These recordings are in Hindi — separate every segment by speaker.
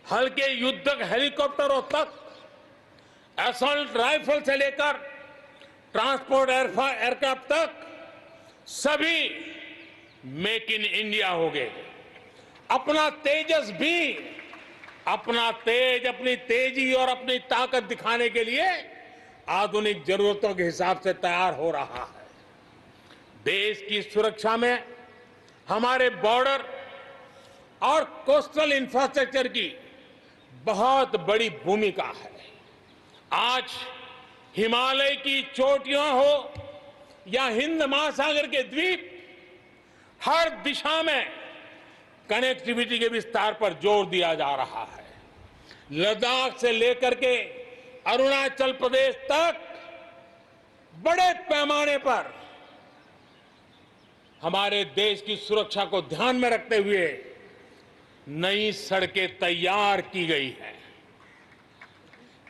Speaker 1: हल्के युद्धक हेलीकॉप्टरों तक, असॉल्ट राइफल से लेकर ट्रांसपोर्ट एयरक्राफ्ट तक सभी मेक इन इंडिया हो गए। अपना तेजस भी अपनी तेजी और अपनी ताकत दिखाने के लिए आधुनिक जरूरतों के हिसाब से तैयार हो रहा है। देश की सुरक्षा में हमारे बॉर्डर और कोस्टल इंफ्रास्ट्रक्चर की बहुत बड़ी भूमिका है। आज हिमालय की चोटियां हो या हिंद महासागर के द्वीप, हर दिशा में कनेक्टिविटी के विस्तार पर जोर दिया जा रहा है। लद्दाख से लेकर के अरुणाचल प्रदेश तक बड़े पैमाने पर हमारे देश की सुरक्षा को ध्यान में रखते हुए नई सड़कें तैयार की गई हैं।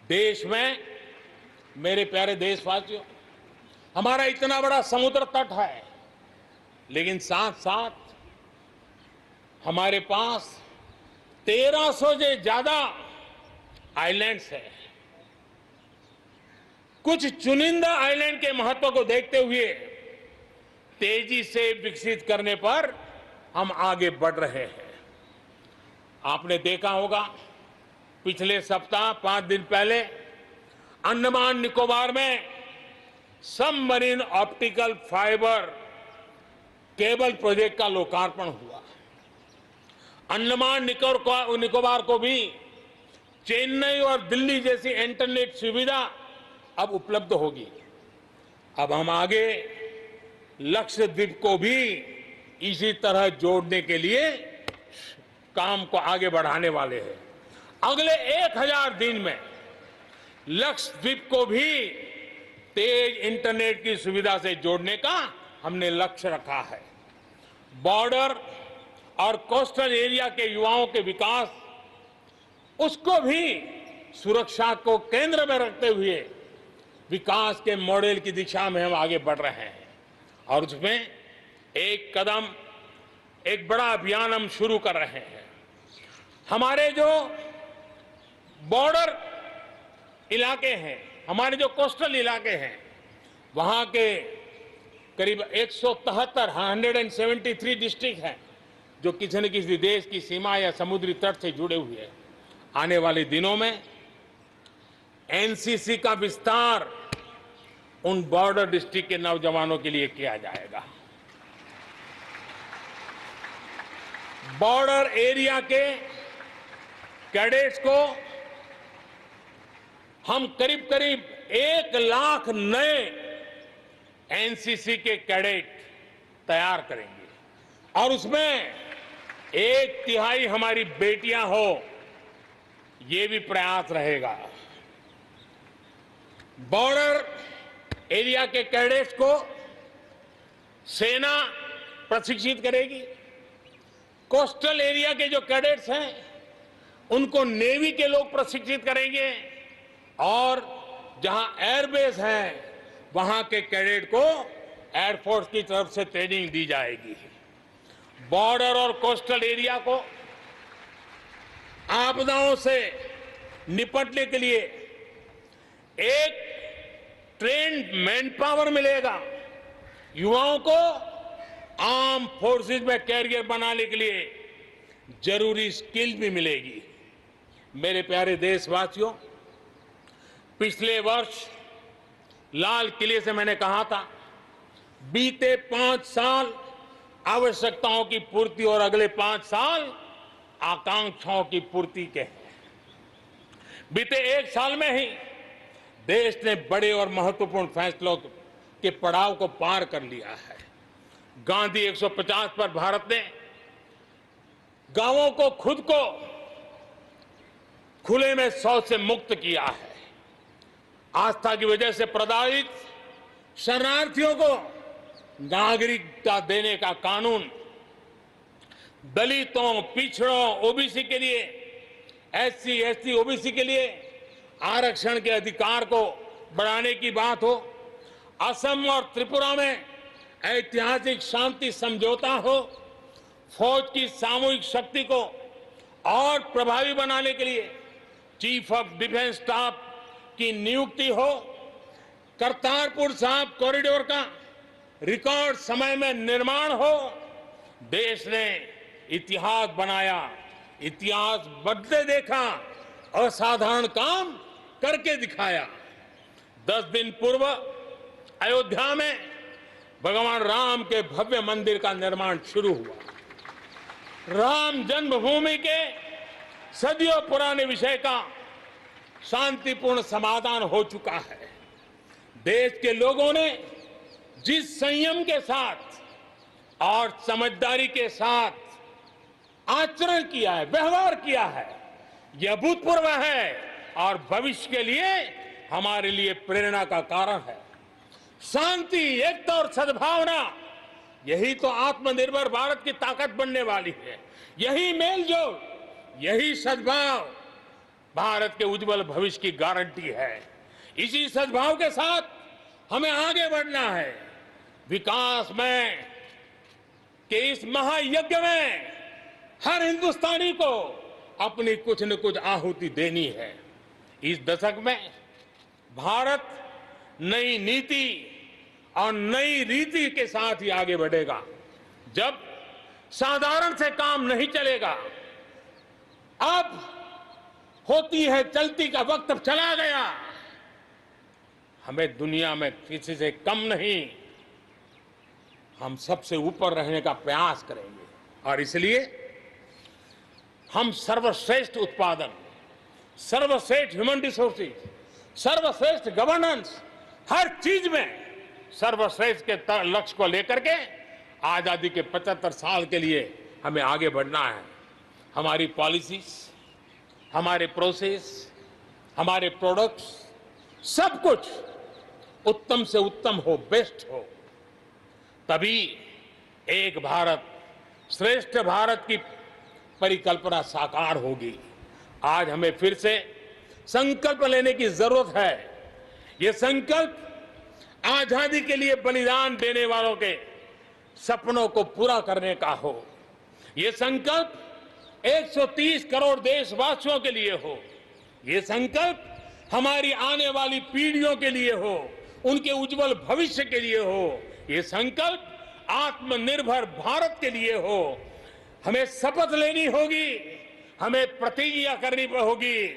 Speaker 1: देश में, मेरे प्यारे देशवासियों, हमारा इतना बड़ा समुद्र तट है, लेकिन साथ साथ हमारे पास 1300 से ज्यादा आइलैंड्स हैं। कुछ चुनिंदा आइलैंड के महत्व को देखते हुए तेजी से विकसित करने पर हम आगे बढ़ रहे हैं। आपने देखा होगा, पिछले सप्ताह 5 दिन पहले अंडमान निकोबार में submarine optical fibre cable project का लोकार्पण हुआ। अंडमान निकोबार को भी चेन्नई और दिल्ली जैसी इंटरनेट सुविधा अब उपलब्ध होगी। अब हम आगे लक्षद्वीप को भी इसी तरह जोड़ने के लिए काम को आगे बढ़ाने वाले हैं। अगले 1000 दिन में लक्षद्वीप को भी तेज इंटरनेट की सुविधा से जोड़ने का हमने लक्ष्य रखा है। बॉर्डर और कोस्टल एरिया के युवाओं के विकास, उसको भी सुरक्षा को केंद्र में रखते हुए विकास के मॉडल की दिशा में हम आगे बढ़ रहे हैं। और उसमें एक कदम, एक बड़ा अभियान हम शुरू कर रहे हैं। हमारे जो बॉर्डर इलाके हैं, हमारे जो कोस्टल इलाके हैं, वहां के करीब 173 डिस्ट्रिक्ट हैं जो किसी न किसी देश की सीमा या समुद्री तट से जुड़े हुए हैं। आने वाले दिनों में एनसीसी का विस्तार उन बॉर्डर डिस्ट्रिक्ट के नौजवानों के लिए किया जाएगा। बॉर्डर एरिया के कैडेट्स को हम करीब करीब 1 लाख नए एनसीसी के कैडेट तैयार करेंगे और उसमें 1/3 हमारी बेटियां हो, ये भी प्रयास रहेगा। बॉर्डर एरिया के कैडेट्स को सेना प्रशिक्षित करेगी। कोस्टल एरिया के जो कैडेट्स हैं उनको नेवी के लोग प्रशिक्षित करेंगे और जहां एयरबेस है वहां के कैडेट को एयरफोर्स की तरफ से ट्रेनिंग दी जाएगी। बॉर्डर और कोस्टल एरिया को आपदाओं से निपटने के लिए एक ट्रेन्ड मैन पावर मिलेगा। युवाओं को आर्म फोर्सेस में कैरियर बनाने के लिए जरूरी स्किल भी मिलेगी। मेरे प्यारे देशवासियों, पिछले वर्ष लाल किले से मैंने कहा था, बीते 5 साल आवश्यकताओं की पूर्ति और अगले 5 साल आकांक्षाओं की पूर्ति के हैं। बीते 1 साल में ही देश ने बड़े और महत्वपूर्ण फैसलों के पड़ाव को पार कर लिया है। गांधी 150 पर भारत ने गांवों को खुद को खुले में शौच से मुक्त किया है। आस्था की वजह से प्रताड़ित शरणार्थियों को नागरिकता देने का कानून, दलितों, पिछड़ों, ओबीसी के लिए, एससी, एसटी, ओबीसी के लिए आरक्षण के अधिकार को बढ़ाने की बात हो, असम और त्रिपुरा में ऐतिहासिक शांति समझौता हो, फौज की सामूहिक शक्ति को और प्रभावी बनाने के लिए चीफ ऑफ डिफेंस स्टाफ की नियुक्ति हो, करतारपुर साहिब कॉरिडोर का रिकॉर्ड समय में निर्माण हो, देश ने इतिहास बनाया, इतिहास बदले देखा, असाधारण काम करके दिखाया। 10 दिन पूर्व अयोध्या में भगवान राम के भव्य मंदिर का निर्माण शुरू हुआ। राम जन्मभूमि के सदियों पुराने विषय का शांतिपूर्ण समाधान हो चुका है। देश के लोगों ने जिस संयम के साथ और समझदारी के साथ आचरण किया है, व्यवहार किया है, यह अभूतपूर्व है और भविष्य के लिए हमारे लिए प्रेरणा का कारण है। शांति, एकता और सद्भावना, यही तो आत्मनिर्भर भारत की ताकत बनने वाली है। यही मेलजोल, यही सद्भाव भारत के उज्जवल भविष्य की गारंटी है। इसी सद्भाव के साथ हमें आगे बढ़ना है। विकास में के इस महायज्ञ में हर हिंदुस्तानी को अपनी कुछ न कुछ आहुति देनी है। इस दशक में भारत नई नीति और नई रीति के साथ ही आगे बढ़ेगा। जब साधारण से काम नहीं चलेगा, अब होती है चलती का वक्त अब चला गया। हमें दुनिया में किसी से कम नहीं, हम सबसे ऊपर रहने का प्रयास करेंगे और इसलिए हम सर्वश्रेष्ठ उत्पादन, सर्वश्रेष्ठ ह्यूमन रिसोर्सेज, सर्वश्रेष्ठ गवर्नेंस, हर चीज में सर्वश्रेष्ठ के लक्ष्य को लेकर के आजादी के 75 साल के लिए हमें आगे बढ़ना है। हमारी पॉलिसीज, हमारे प्रोसेस, हमारे प्रोडक्ट्स, सब कुछ उत्तम से उत्तम हो, बेस्ट हो, तभी एक भारत श्रेष्ठ भारत की परिकल्पना साकार होगी। आज हमें फिर से संकल्प लेने की जरूरत है। ये संकल्प आजादी के लिए बलिदान देने वालों के सपनों को पूरा करने का हो। ये संकल्प 130 करोड़ देशवासियों के लिए हो। ये संकल्प हमारी आने वाली पीढ़ियों के लिए हो, उनके उज्जवल भविष्य के लिए हो। ये संकल्प आत्मनिर्भर भारत के लिए हो। हमें शपथ लेनी होगी, हमें प्रतिज्ञा करनी होगी